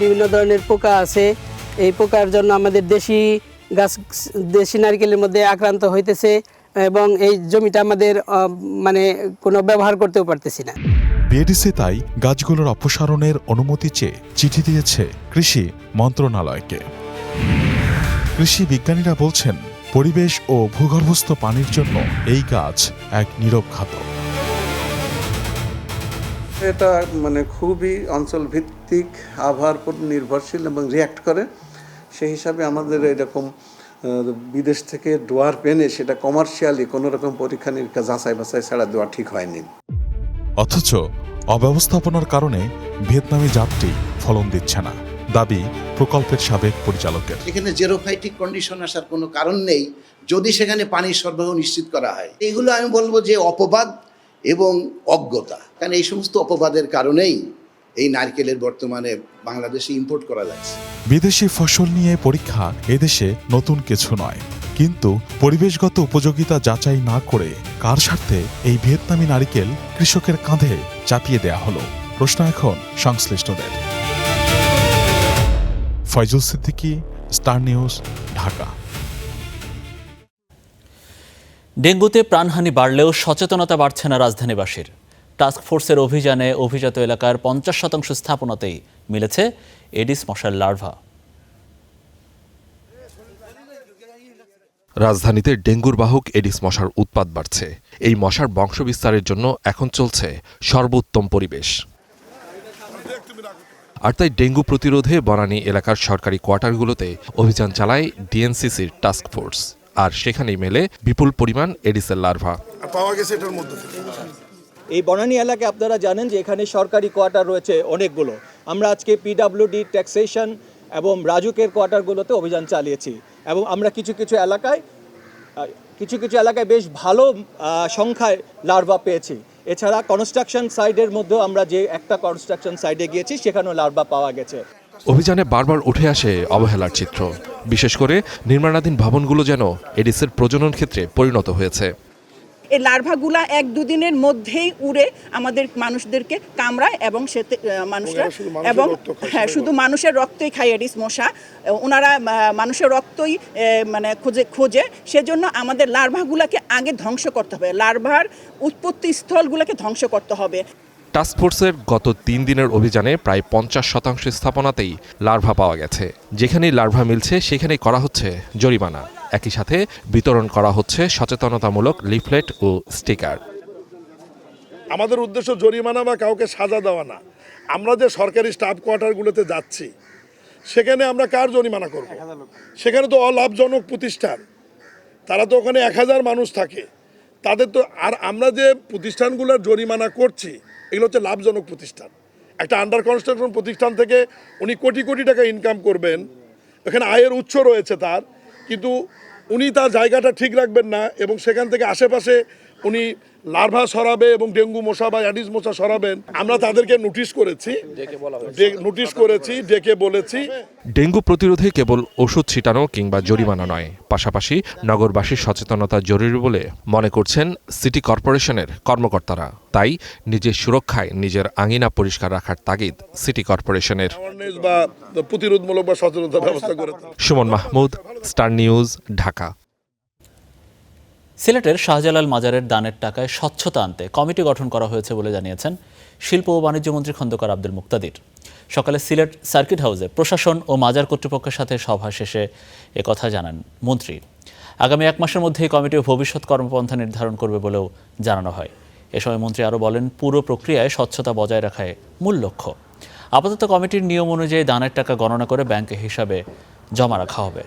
বিভিন্ন ধরনের পোকা আছে, এই পোকার জন্য আমাদের দেশি গাছ, দেশি নারকেলের মধ্যে আক্রান্ত হইতেছে এবং এই জমিটা আমাদের কোনো ব্যবহার করতেও পারতেছি না। বিএডিসি তাই গাছগুলোর অপসারণের অনুমতি চেয়ে চিঠি দিয়েছে কৃষি মন্ত্রণালয়কে। কৃষি বিজ্ঞানীরা বলছেন পরিবেশ ও ভূগর্ভস্থ পানির জন্য এই গাছ এক নীরব ঘাতক। এটা খুবই অঞ্চল ভিত্তিক, আবহাওয়ার উপর নির্ভরশীল এবং রিয়্যাক্ট করে। সেই হিসাবে আমাদের এরকম বিদেশ থেকে ডোয়ার পেনে সেটা কমার্শিয়ালি কোনো রকম পরীক্ষা নিরীক্ষা যাচাই বাছাই ছাড়া দেওয়া ঠিক হয়নি। অথচ অব্যবস্থাপনার কারণে ভিয়েতনামি জাতটি ফলন দিচ্ছে না, দাবি প্রকল্পের সাবেক পরিচালকের। এখানে জেরোফাইটিক কন্ডিশন আসার কোনো কারণ নেই যদি সেখানে পানির সরবরাহ নিশ্চিত করা হয়। এগুলো আমি বলবো যে অপবাদ এবং অজ্ঞতা, কারণ এই সমস্ত অপবাদের কারণেই এই নারকেলের বর্তমানে বাংলাদেশে ইম্পোর্ট করা লাগছে। বিদেশি ফসল নিয়ে পরীক্ষা এদেশে নতুন কিছু নয়, কিন্তু পরিবেশগত উপযোগিতা যাচাই না করে কার স্বার্থে এই ভিয়েতনামি নারিকেল কৃষকের কাঁধে চাপিয়ে দেয়া হলো, প্রশ্ন এখন সংশ্লিষ্টদের। Foyzul Siddiqui, Star News, Dhaka. ডেঙ্গুতে প্রাণহানি বাড়লেও সচেতনতা বাড়ছে না রাজধানীবাসীর। টাস্কফোর্সের অভিযানে অভিজাত এলাকার 50% স্থাপনাতেই মিলেছে এডিস মশার লার্ভা। রাজধানীতে ডেঙ্গুর বাহক এডিস মশার উৎপাত বাড়ছে। এই মশার বংশবিস্তারের জন্য এখন চলছে সর্বোত্তম পরিবেশ। আর তাই ডেঙ্গু প্রতিরোধে বনানী এলাকার সরকারি কোয়ার্টারগুলোতে অভিযান চালায় ডিএনসিসির টাস্কফোর্স। আর সেখানেই মেলে বিপুল পরিমাণ এডিসের লার্ভা পাওয়া গেছে এটার মধ্যে। এই বনানী এলাকায় আপনারা জানেন যে এখানে সরকারি কোয়ার্টার রয়েছে অনেকগুলো। আমরা আজকে পিডব্লিউডি, ট্যাক্সেশন এবং রাজুকের কোয়ার্টারগুলোতে অভিযান চালিয়েছি এবং আমরা কিছু কিছু এলাকায় বেশ ভালো সংখ্যায় লার্ভা পেয়েছি। এছাড়া কনস্ট্রাকশন সাইডের মধ্যেও আমরা যে একটা কনস্ট্রাকশন সাইডে গিয়েছি সেখানেও লার্ভা পাওয়া গেছে। অভিযানে বারবার উঠে আসে অবহেলার চিত্র, বিশেষ করে নির্মাণাধীন ভবনগুলো যেন এডিসের প্রজনন ক্ষেত্রে পরিণত হয়েছে। এই লার্ভাগুলা 1-2 দিনের মধ্যেই উড়ে আমাদের মানুষদেরকে কামড়ায় এবং মানুষরা এবং হ্যাঁ শুধু মানুষের রক্তই খায় এডিস মশা, ওনারা মানুষের রক্তই মানে খোঁজে। সেজন্য আমাদের লার্ভাগুলাকে আগে ধ্বংস করতে হবে, লার্ভার উৎপত্তি স্থলগুলোকে ধ্বংস করতে হবে। টাস্কফোর্সের গত 3 দিনের অভিযানে প্রায় 50% স্থাপনাতেই লার্ভা পাওয়া গেছে। যেখানেই লার্ভা মিলছে সেখানেই করা হচ্ছে জরিমানা। একই সাথে বিতরণ করা হচ্ছে সচেতনতামূলক লিফলেট ও স্টিকার। আমাদের উদ্দেশ্য জরিমানা বা কাউকে সাজা দেওয়া না। আমরা যে সরকারি স্টাফ কোয়ার্টারগুলোতে যাচ্ছি সেখানে আমরা কার জরিমানা করব? সেখানে তো অলাভজনক প্রতিষ্ঠান, তারা তো ওখানে 1000 মানুষ থাকে, তাদের তো। আর আমরা যে প্রতিষ্ঠানগুলোর জরিমানা করছি এগুলো হচ্ছে লাভজনক প্রতিষ্ঠান। একটা আন্ডার কনস্ট্রাকশন প্রতিষ্ঠান থেকে উনি কোটি কোটি টাকা ইনকাম করবেন, এখানে আয়ের উৎস রয়েছে তার, কিন্তু উনি তার জায়গাটা ঠিক রাখবেন না এবং সেখান থেকে আশেপাশে উনি লার্ভা সরাবে এবং ডেঙ্গু মশা বা অ্যাডিস মশা সরাবেন। আমরা তাদেরকে নোটিশ করেছি, ডেকে বলেছি। ডেঙ্গু প্রতিরোধে কেবল ওষুধ ছিটানো কিংবা জরিমানা নয়, পাশাপাশি নগরবাসীর সচেতনতা জরুরি বলে মনে করছেন সিটি কর্পোরেশনের কর্মকর্তারা। তাই নিজের সুরক্ষায় নিজের আঙিনা পরিষ্কার রাখার তাগিদ সিটি কর্পোরেশনের। প্রতিরোধমূলক বা সচেতনতা ব্যবস্থা করে। Suman Mahmud, star News, Dhaka. সিলেটের শাহজালাল মাজারের দানের টাকায় স্বচ্ছতা আনতে কমিটি গঠন করা হয়েছে বলে জানিয়েছেন শিল্প ও বাণিজ্য মন্ত্রী খন্দকার আব্দুল মুক্তাদির। সকালে সিলেট সার্কিট হাউসে প্রশাসন ও মাজার কর্তৃপক্ষের সাথে সভা শেষে একথা জানান মন্ত্রী। আগামী 1 মাসের মধ্যে এই কমিটি ভবিষ্যৎ কর্মপন্থা নির্ধারণ করবে বলেও জানানো হয়। এ সময় মন্ত্রী আরও বলেন, পুরো প্রক্রিয়ায় স্বচ্ছতা বজায় রাখাই মূল লক্ষ্য। আপাতত কমিটির নিয়ম অনুযায়ী দানের টাকা গণনা করে ব্যাংকে হিসাবে জমা রাখা হবে।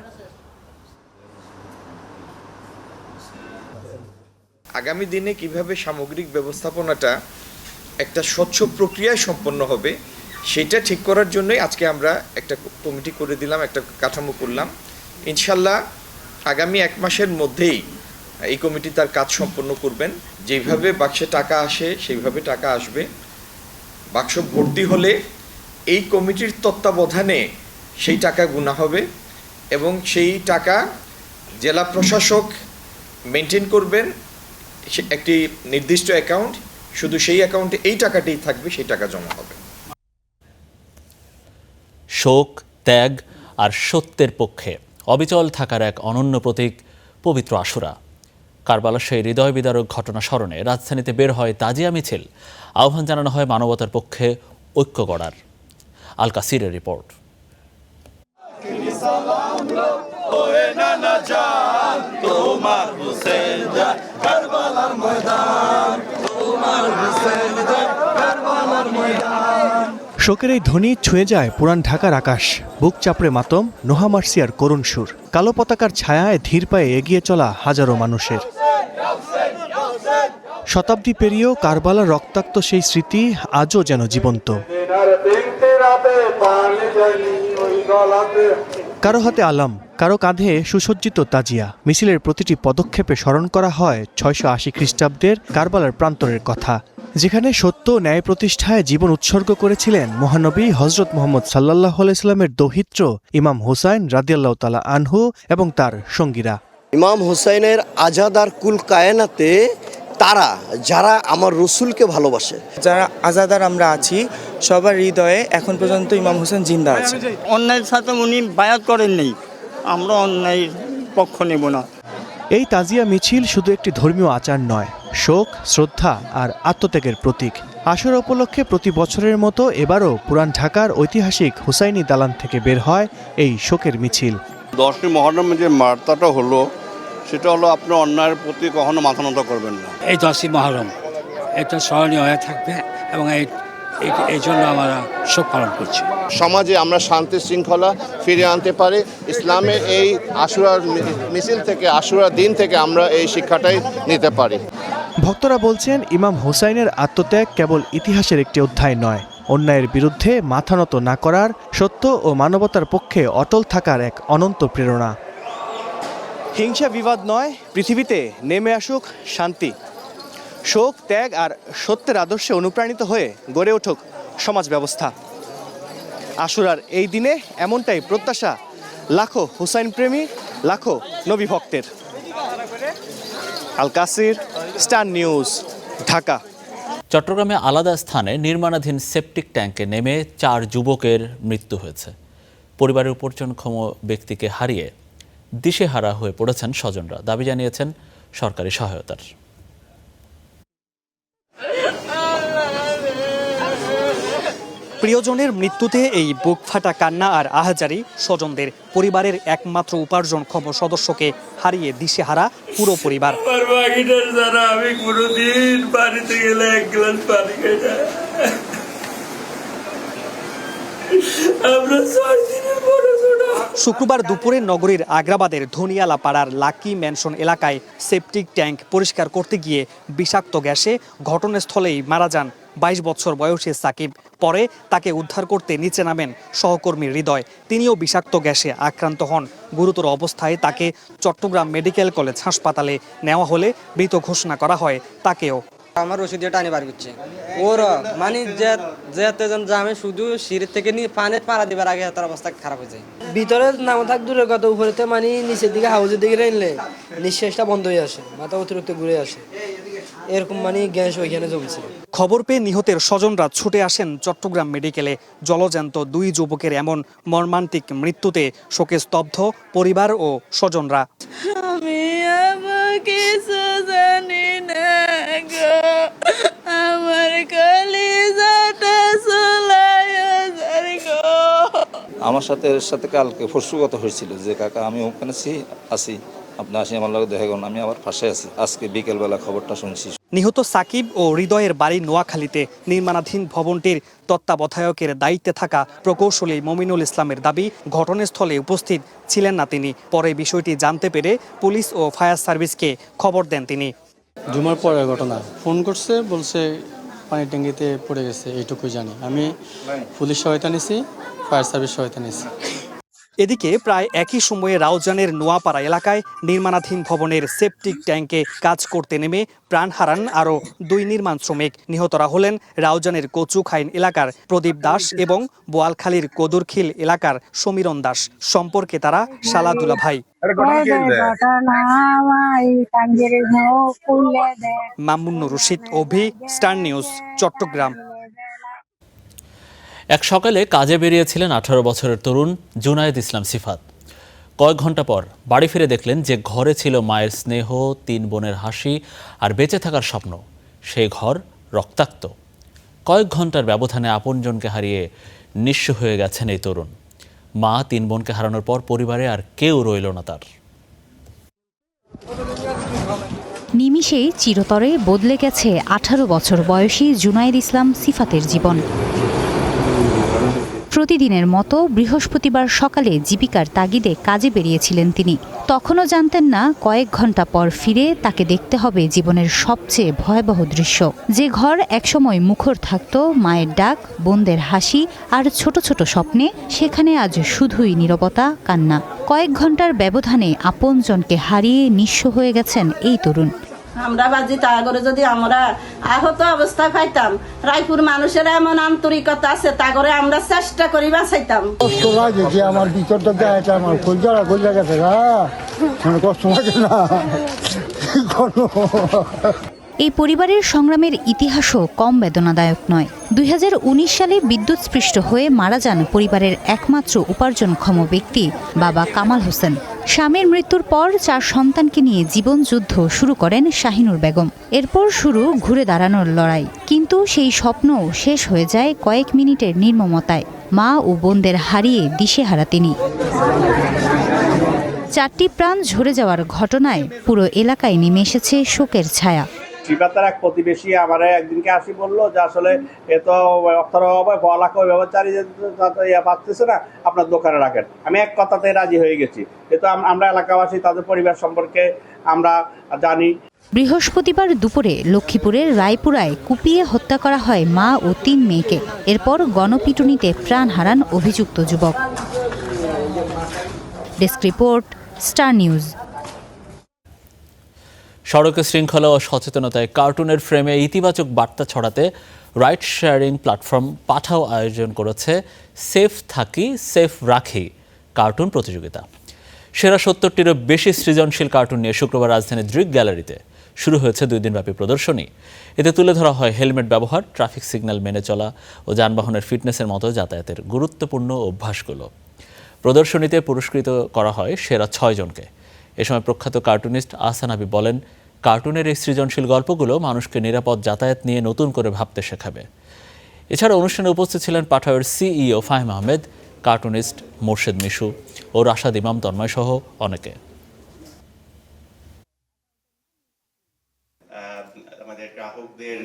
আগামী দিনে কিভাবে সামগ্রিক ব্যবস্থাপনাটা একটা স্বচ্ছ প্রক্রিয়ায় সম্পন্ন হবে সেটা ঠিক করার জন্যই আজকে আমরা একটা কমিটি করে দিলাম, একটা কাঠামো করলাম। ইনশাল্লাহ আগামী 1 মাসের মধ্যেই এই কমিটি তার কাজ সম্পন্ন করবেন। যেভাবে বাক্সে টাকা আসে সেইভাবে টাকা আসবে। বাক্স ভর্তি হলে এই কমিটির তত্ত্বাবধানে সেই টাকা গুনা হবে এবং সেই টাকা জেলা প্রশাসক মেনটেন করবেন একটি নির্দিষ্ট অ্যাকাউন্ট, শুধু সেই অ্যাকাউন্টে এই টাকাটাই থাকবে, সেই টাকা জমা হবে। শোক, ত্যাগ আর সত্যের পক্ষে অবিচল থাকার এক অনন্য প্রতীক পবিত্র আশুরা। কারবালার সেই হৃদয় বিদারক ঘটনা স্মরণে রাজধানীতে বের হয় তাজিয়া মিছিল। আহ্বান জানানো হয় মানবতার পক্ষে ঐক্য গড়ার। আল কাসিরের রিপোর্ট। শোকের এই ধ্বনি ছুঁয়ে যায় পুরান ঢাকার আকাশ। বুক চাপড়ে মাতম, নোহা মার্সিয়ার করুণ সুর। কালো পতাকার ছায়ায় ধীর পায়ে এগিয়ে চলা হাজারো মানুষের। শতাব্দী পেরিয়েও কারবালার রক্তাক্ত সেই স্মৃতি আজও যেন জীবন্ত। কারো হাতে আলাম, কারো কাঁধে সুসজ্জিত তাজিয়া। মিছিলের প্রতিটি পদক্ষেপে স্মরণ করা হয় 680 খ্রিস্টাব্দের কারবালার প্রান্তরের কথা, যেখানে সত্য ন্যায় প্রতিষ্ঠায় জীবন উৎসর্গ করেছিলেন মহানবী হজরত মুহাম্মদ সাল্লাল্লাহু আলাইহি সাল্লামের দৌহিত্র ইমাম হুসাইন রাদিয়াল্লাহু তাআলা আনহু এবং তার সঙ্গীরা। ইমাম হুসাইনের আজাদার কুল কায়নাতে তারা যারা আমার রসুলকে ভালোবাসে, যারা আজাদার আমরা আছি, সবার হৃদয়ে এখন পর্যন্ত ইমাম হোসেন জিন্দা আছে। অন্যায়ের সাথে উনি বায়াত করেননি, আমরা অন্যায়ের পক্ষ নেব না। এই তাজিয়া মিছিল শুধু একটি ধর্মীয় আচার নয়, শোক, শ্রদ্ধা আর আত্মত্যাগের প্রতীক। আশুরা উপলক্ষে প্রতি বছরের মতো এবারও পুরান ঢাকার ঐতিহাসিক হুসাইনি দালান থেকে বের হয় এই শোকের মিছিল। 10ই মুহররমে যে বার্তাটা হলো সেটা হলো আপনি অন্যায়ের প্রতি কখনো মাথা নত করবেন না। এই 10ই মুহররম এটা স্মরণীয় হয়ে থাকবে এবং এই জন্য আমরা শোক পালন করছি। সমাজে আমরা শান্তি শৃঙ্খলা ফিরিয়ে আনতে পারি। ইসলামের এই আশুরার মিছিল থেকে, আশুরার দিন থেকে আমরা এই শিক্ষাটাই নিতে পারি। ভক্তরা বলছেন, ইমাম হুসাইনের আত্মত্যাগ কেবল ইতিহাসের একটি অধ্যায় নয়, অন্যায়ের বিরুদ্ধে মাথা নত না করার, সত্য ও মানবতার পক্ষে অটল থাকার এক অনন্ত প্রেরণা। হিংসা বিবাদ নয়, পৃথিবীতে নেমে আসুক শান্তি। শোক, ত্যাগ আর সত্যের আদর্শে অনুপ্রাণিত হয়ে গড়ে উঠুক সমাজ ব্যবস্থা। আশুরার এই দিনে এমনটাই প্রত্যাশা লাখো হুসাইন প্রেমী, লাখো নবী ভক্তের। আল কাসির, স্টার নিউজ, ঢাকা। চট্টগ্রামে আলাদা স্থানে নির্মাণাধীন সেপটিক ট্যাঙ্কে নেমে 4 যুবকের মৃত্যু হয়েছে। পরিবারের উপার্জনক্ষম ব্যক্তিকে হারিয়ে দিশেহারা হয়ে পড়েছেন স্বজনরা। দাবি জানিয়েছেন সরকারি সহায়তার। প্রিয়জনের মৃত্যুতে এই বুক ফাটা কান্না আর আহাজারি স্বজনদের। পরিবারের একমাত্র উপার্জনক্ষম সদস্যকে হারিয়ে দিশেহারা পুরো পরিবার। আমি কোনোদিন বাড়িতে গেলে 1 গ্লাস পানি খাই না। শুক্রবার দুপুরে নগরীর আগ্রাবাদের ধনিয়ালা পাড়ার লাকি ম্যানশন এলাকায় সেপটিক ট্যাঙ্ক পরিষ্কার করতে গিয়ে বিষাক্ত গ্যাসে ঘটনাস্থলেই মারা যান 22 বছর বয়সী সাকিব। পরে তাকে উদ্ধার করতে নিচে নামেন সহকর্মী হৃদয়। তিনিও বিষাক্ত গ্যাসে আক্রান্ত হন। গুরুতর অবস্থায় তাকে চট্টগ্রাম মেডিকেল কলেজ হাসপাতালে নেওয়া হলে মৃত ঘোষণা করা হয় তাকেও। আমার ওষুধ দিয়ে টানি বার করছে ওর মানে যেতেজন আমি শুধু সিঁড়ির থেকে নিয়ে পানি পাড়া দিবার আগে তার অবস্থা খারাপ হয়ে যায়। ভিতরে নামা থাক দূরের কথা, উপরেতে মানে নিচের দিকে হাউজের দিকে নিলে নিঃশ্বাসটা বন্ধ হয়ে আসে, মাথা অতিরিক্ত ঘুরে আসে, এরকম মানে গ্যাস ওইখানে জমছে। খবর পেয়ে নিহতের স্বজনরা ছুটে আসেন চট্টগ্রাম মেডিকেলে। জলজ্যান্ত 2 যুবকের এমন মর্মান্তিক মৃত্যুতে শোকে স্তব্ধ পরিবার ও স্বজনরা। আমি কিছু জানি না গো, আমার কলিজাটা গো। আমার সাথে কালকে পরশু কথা হয়েছিল যে কাকা আমি ওখানে আছি, আপনি আসি আমার লগে দেখা করুন, আমি আবার ফাঁসে আছি। আজকে বিকেলবেলা খবরটা শুনছি। নিহত সাকিব ও হৃদয়ের বাড়ি নোয়াখালীতে। নির্মাণাধীন ভবনটির তত্ত্বাবধায়কের দায়িত্বে থাকা প্রকৌশলী মমিনুল ইসলামের দাবি, ঘটনাস্থলে উপস্থিত ছিলেন না তিনি। পরে বিষয়টি জানতে পেরে পুলিশ ও ফায়ার সার্ভিসকে খবর দেন তিনি। জুমার পরের ঘটনা, ফোন করছে, বলছে পানির ট্যাঙ্কিতে পড়ে গেছে, এইটুকুই জানি। আমি পুলিশ সহায়তা নিছি, ফায়ার সার্ভিস সহায়তা নিছি। এদিকে প্রায় একই সময়ে রাউজানের নোয়াপাড়া এলাকায় নির্মাণাধীন ভবনের সেপটিক ট্যাঙ্কে কাজ করতে নেমে প্রাণ হারান আরও 2 নির্মাণ শ্রমিক। নিহতরা হলেন রাউজানের কচুখাইন এলাকার প্রদীপ দাস এবং বোয়ালখালীর কদুরখিল এলাকার সমীরণ দাস। সম্পর্কে তারা শালাদুলা ভাই। মামুনুর রশিদ, অভি, স্টার নিউজ, চট্টগ্রাম। এক সকালে কাজে বেরিয়েছিলেন 18 বছরের তরুণ জুনায়েদ ইসলাম সিফাত। কয়েক ঘন্টা পর বাড়ি ফিরে দেখলেন যে ঘরে ছিল মায়ের স্নেহ, 3 বোনের হাসি আর বেঁচে থাকার স্বপ্ন। সেই ঘর রক্তাক্ত। কয়েক ঘন্টার ব্যবধানে আপনজনকে হারিয়ে নিঃস্ব হয়ে গেছেন এই তরুণ। মা, 3 বোনকে হারানোর পর পরিবারে আর কেউ রইল না তার। নিমিষেই চিরতরে বদলে গেছে 18 বছর বয়সী জুনায়েদ ইসলাম সিফাতের জীবন। প্রতিদিনের মতো বৃহস্পতিবার সকালে জীবিকার তাগিদে কাজে বেরিয়েছিলেন তিনি। তখনও জানতেন না কয়েক ঘন্টা পর ফিরে তাকে দেখতে হবে জীবনের সবচেয়ে ভয়াবহ দৃশ্য। যে ঘর একসময় মুখর থাকত মায়ের ডাক, বোনদের হাসি আর ছোট ছোট স্বপ্নে, সেখানে আজ শুধুই নীরবতা, কান্না। কয়েক ঘন্টার ব্যবধানে আপনজনকে হারিয়ে নিঃস্ব হয়ে গেছেন এই তরুণ। আমরা বাজি তা করে যদি আমরা আহত অবস্থায় পাইতাম, রায়পুর মানুষের এমন আন্তরিকতা আছে, তা করে আমরা চেষ্টা করি বাঁচাইতাম। কষ্ট লাগে যে আমার ভিতরটা দেখাচ্ছে, আমার কলজারা কলজা গেছে, কষ্ট লাগে না। এই পরিবারের সংগ্রামের ইতিহাসও কম বেদনাদায়ক নয়। 2019 সালে বিদ্যুৎস্পৃষ্ট হয়ে মারা যান পরিবারের একমাত্র উপার্জনক্ষম ব্যক্তি বাবা কামাল হোসেন। স্বামীর মৃত্যুর পর 4 সন্তানকে নিয়ে জীবন যুদ্ধ শুরু করেন শাহিনুর বেগম। এরপর শুরু ঘুরে দাঁড়ানোর লড়াই। কিন্তু সেই স্বপ্নও শেষ হয়ে যায় কয়েক মিনিটের নির্মমতায়। মা ও বোনদের হারিয়ে দিশেহারা তিনি। 4টি প্রাণ ঝরে যাওয়ার ঘটনায় পুরো এলাকায় নেমে এসেছে শোকের ছায়া। সিফাতের এক প্রতিবেশী আমার একদিনকে আসি বললো যে আসলে এত অর্থের অভাবে বলাকে ওইভাবে চালিয়ে পাচ্ছে না, আপনার দোকানে রাখেন। আমি এক কথাতে রাজি হয়ে গেছি। যেহেতু আমরা এলাকাবাসী, তাদের পরিবার সম্পর্কে আমরা জানি। বৃহস্পতিবার দুপুরে লক্ষ্মীপুরের রায়পুরায় কুপিয়ে হত্যা করা হয় মা ও 3 মেয়েকে। এরপর গণপিটুনিতে প্রাণ হারান অভিযুক্ত যুবক। Desk report, star news. সড়ক শৃঙ্খলা ও সচেতনতায় কার্টুনের ফ্রেমে ইতিবাচক বার্তা ছড়াতে রাইড শেয়ারিং প্ল্যাটফর্ম পাঠাও আয়োজন করেছে সেফ থাকি সেফ রাখি কার্টুন প্রতিযোগিতা। সেরা 70টিরও বেশি সৃজনশীল কার্টুন নিয়ে শুক্রবার রাজধানীর দৃক গ্যালারিতে শুরু হয়েছে 2 দিনব্যাপী প্রদর্শনী। এতে তুলে ধরা হয় হেলমেট ব্যবহার, ট্রাফিক সিগন্যাল মেনে চলা ও যানবাহনের ফিটনেসের মতো যাতায়াতের গুরুত্বপূর্ণ অভ্যাসগুলো। প্রদর্শনীতে পুরস্কৃত করা হয় সেরা 6 জনকে। এ সময় প্রখ্যাত কার্টুনিস্ট আহসান হাবিব বলেন, কার্টুনের এই সৃজনশীল গল্পগুলো মানুষকে নিরাপদ যাতায়াত নিয়ে নতুন করে ভাবতে শেখাবে। এছাড়া অনুষ্ঠানে উপস্থিত ছিলেন পাঠাওয়ের সিইও ফাহিম আহমেদ, কার্টুনিস্ট মোর্শেদ মিশু ও রাশাদ ইমাম তন্ময় সহ অনেকে। আমাদের গ্রাহকদের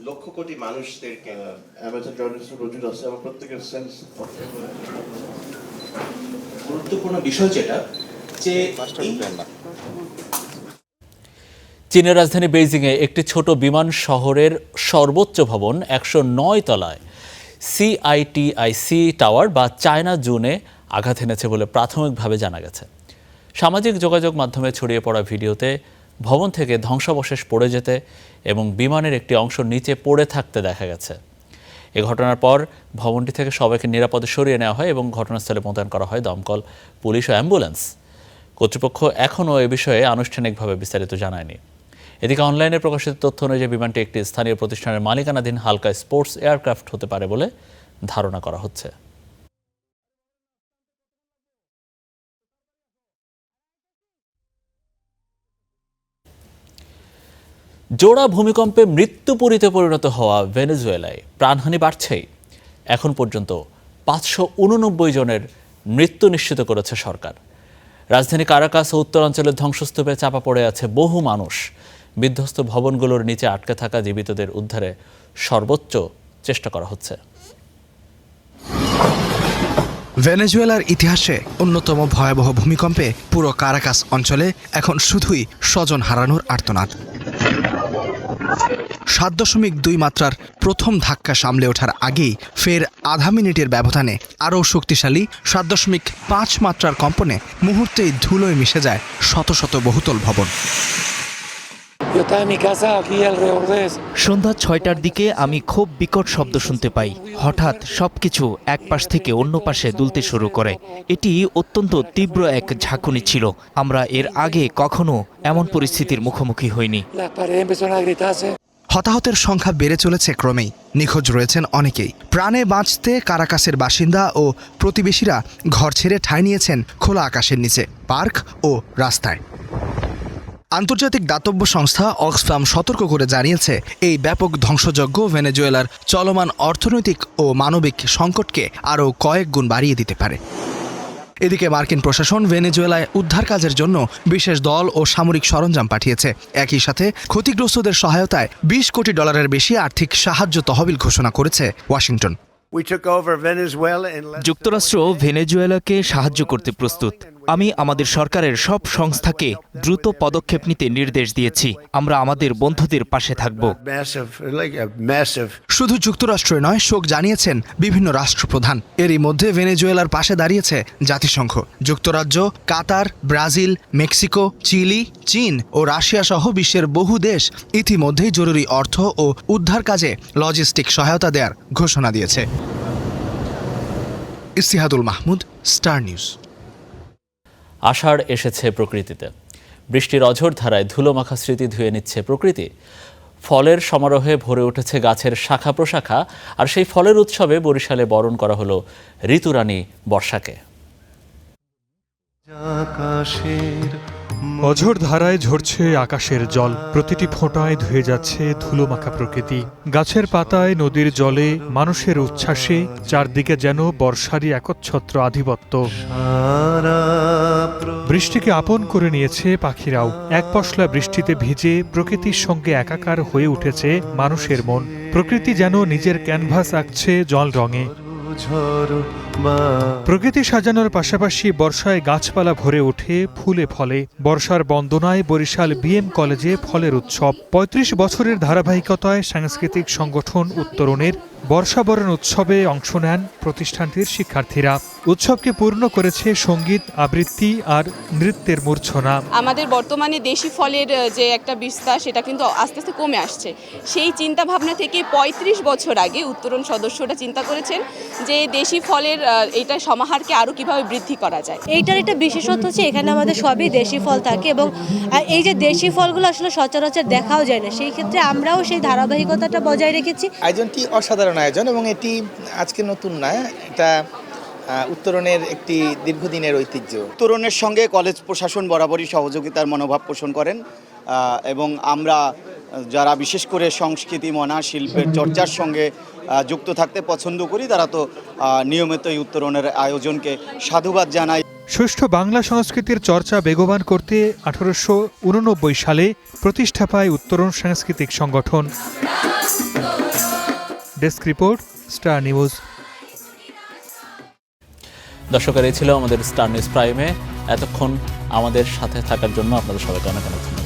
লক্ষ কোটি মানুষদেরকে অ্যামাজন জার্নালিস্ট রোজুর আছে এবং প্রত্যেকের সেন্স গুরুত্বপূর্ণ বিষয় যেটা যে চীনের রাজধানী বেইজিংয়ে একটি ছোট বিমান শহরের সর্বোচ্চ ভবন 109 তলায় CITIC টাওয়ার বা চায়না জুনে আঘাত এনেছে বলে প্রাথমিকভাবে জানা গেছে। সামাজিক যোগাযোগ মাধ্যমে ছড়িয়ে পড়া ভিডিওতে ভবন থেকে ধ্বংসাবশেষ পড়ে যেতে এবং বিমানের একটি অংশ নিচে পড়ে থাকতে দেখা গেছে। এ ঘটনার পর ভবনটি থেকে সবাইকে নিরাপদে সরিয়ে নেওয়া হয় এবং ঘটনাস্থলে মোতায়েন করা হয় দমকল, পুলিশ ও অ্যাম্বুলেন্স। কর্তৃপক্ষ এখনও এ বিষয়ে আনুষ্ঠানিকভাবে বিস্তারিত জানায়নি। এদিকে অনলাইনে প্রকাশিত তথ্য অনুযায়ী বিমানটি একটি স্থানীয় প্রতিষ্ঠানের মালিকানাধীন হালকা স্পোর্টস এয়ারক্রাফট হতে পারে বলে ধারণা করা হচ্ছে। জোড়া ভূমিকম্পে মৃত্যুপুরীতে পরিণত হওয়া ভেনেজুয়েলায় প্রাণহানি বাড়ছেই। এখন পর্যন্ত 589 জনের মৃত্যু নিশ্চিত করেছে সরকার। রাজধানী কারাকাস ও উত্তরাঞ্চলের ধ্বংসস্তূপে চাপা পড়ে আছে বহু মানুষ। বিধ্বস্ত ভবনগুলোর নিচে আটকে থাকা জীবিতদের উদ্ধারে সর্বোচ্চ চেষ্টা করা হচ্ছে। ভেনেজুয়েলার ইতিহাসে অন্যতম ভয়াবহ ভূমিকম্পে পুরো কারাকাস অঞ্চলে এখন শুধুই স্বজন হারানোর আর্তনাদ। 7.2 মাত্রার প্রথম ধাক্কা সামলে ওঠার আগেই ফের আধা মিনিটের ব্যবধানে আরও শক্তিশালী 7.5 মাত্রার কম্পনে মুহূর্তেই ধুলোয় মিশে যায় শত শত বহুতল ভবন। সন্ধ্যা 6টার দিকে আমি খুব বিকট শব্দ শুনতে পাই। হঠাৎ সবকিছু এক পাশ থেকে অন্য পাশে দুলতে শুরু করে। এটি অত্যন্ত তীব্র এক ঝাঁকুনি ছিল। আমরা এর আগে কখনো এমন পরিস্থিতির মুখোমুখি হইনি। হতাহতের সংখ্যা বেড়ে চলেছে ক্রমেই। নিখোঁজ রয়েছেন অনেকেই। প্রাণে বাঁচতে কারাকাসের বাসিন্দা ও প্রতিবেশীরা ঘর ছেড়ে ঠাঁই নিয়েছেন খোলা আকাশের নিচে, পার্ক ও রাস্তায়। আন্তর্জাতিক দাতব্য সংস্থা অক্সফাম সতর্ক করে জানিয়েছে, এই ব্যাপক ধ্বংসযজ্ঞ ভেনেজুয়েলার চলমান অর্থনৈতিক ও মানবিক সংকটকে আরও কয়েক গুণ বাড়িয়ে দিতে পারে। এদিকে মার্কিন প্রশাসন ভেনেজুয়েলায় উদ্ধার কাজের জন্য বিশেষ দল ও সামরিক সরঞ্জাম পাঠিয়েছে। একই সাথে ক্ষতিগ্রস্তদের সহায়তায় $20 কোটি বেশি আর্থিক সাহায্য তহবিল ঘোষণা করেছে ওয়াশিংটন। যুক্তরাষ্ট্র ভেনেজুয়েলাকে সাহায্য করতে প্রস্তুত। আমি আমাদের সরকারের সব সংস্থাকে দ্রুত পদক্ষেপ নিতে নির্দেশ দিয়েছি। আমরা আমাদের বন্ধুদের পাশে থাকব। শুধু যুক্তরাষ্ট্র নয়, শোক জানিয়েছেন বিভিন্ন রাষ্ট্রপ্রধান। এরই মধ্যে ভেনেজুয়েলার পাশে দাঁড়িয়েছে জাতিসংঘ। যুক্তরাজ্য, কাতার, ব্রাজিল, মেক্সিকো, চিলি, চীন ও রাশিয়া সহ বিশ্বের বহু দেশ ইতিমধ্যেই জরুরি অর্থ ও উদ্ধার কাজে লজিস্টিক সহায়তা দেওয়ার ঘোষণা দিয়েছে। ইস্তিহাদুল মাহমুদ, স্টার নিউজ। আষাঢ় এসেছে প্রকৃতিতে। বৃষ্টির অঝোর ধারায় ধুলোমাখা স্মৃতি ধুয়ে নিচ্ছে প্রকৃতি। ফলের সমারোহে ভরে উঠেছে গাছের শাখা প্রশাখা, আর সেই ফলের উৎসবে বরিশালে বরণ করা হলো ঋতুরানী বর্ষাকে। অঝোর ধারায় ঝরছে আকাশের জল, প্রতিটি ফোঁটায় ধুয়ে যাচ্ছে ধুলোমাখা প্রকৃতি। গাছের পাতায়, নদীর জলে, মানুষের উচ্ছ্বাসে চারদিকে যেন বর্ষারই একচ্ছত্র আধিপত্য। বৃষ্টিকে আপন করে নিয়েছে পাখিরাও। এক পশলা বৃষ্টিতে ভিজে প্রকৃতির সঙ্গে একাকার হয়ে উঠেছে মানুষের মন। প্রকৃতি যেন নিজের ক্যানভাস আঁকছে জল রঙে। প্রকৃতি সাজানোর পাশাপাশি বর্ষায় গাছপালা ভরে ওঠে ফুলে ফলে। বর্ষার বন্দনায় বরিশাল বিএম কলেজে ফলের উৎসব। 35 বছরের ধারাবাহিকতায় সাংস্কৃতিক সংগঠন উত্তরণের বর্ষাবরণ উৎসবে অংশ নেন প্রতিষ্ঠানটির শিক্ষার্থীরা। উৎসবকে পূর্ণ করেছে সঙ্গীত, আবৃত্তি আর নৃত্যের মূর্ছনা। আমাদের বর্তমানে দেশি ফলের যে একটা বিস্তার, সেটা কিন্তু আস্তে আস্তে কমে আসছে। সেই চিন্তা ভাবনা থেকে ৩৫ বছর আগে উত্তরণ সদস্যরা চিন্তা করেছেন যে দেশি ফলের এইটা সমাহারকে আরও কিভাবে বৃদ্ধি করা যায়। এইটার একটা বিশেষত্ব হচ্ছে এখানে আমাদের সবই দেশি ফল থাকে, এবং এই যে দেশি ফলগুলো আসলে সচরাচর দেখাও যায় না, সেই ক্ষেত্রে আমরাও সেই ধারাবাহিকতাটা বজায় রেখেছি। আয়োজনটি অসাধারণ আয়োজন, এবং এটি আজকে নতুন না, এটা উত্তরণের একটি দীর্ঘদিনের ঐতিহ্য। উত্তরণের সঙ্গে কলেজ প্রশাসন বরাবরই সহযোগিতার মনোভাব পোষণ করেন, এবং আমরা যারা বিশেষ করে সংস্কৃতি, মনা, শিল্পের চর্চার সঙ্গে যুক্ত থাকতে পছন্দ করি, তারা তো নিয়মিত এই উত্তরণের আয়োজনকে সাধুবাদ জানাই। সুষ্ঠু বাংলা সংস্কৃতির চর্চা বেগবান করতে 1889 সালে প্রতিষ্ঠা পায় উত্তরণ সাংস্কৃতিক সংগঠন। Desk report, star news. দর্শকের এই ছিল আমাদের স্টার নিউজ প্রাইমে। এতক্ষণ আমাদের সাথে থাকার জন্য আপনাদের সবাইকে অনেক অনেক ধন্যবাদ।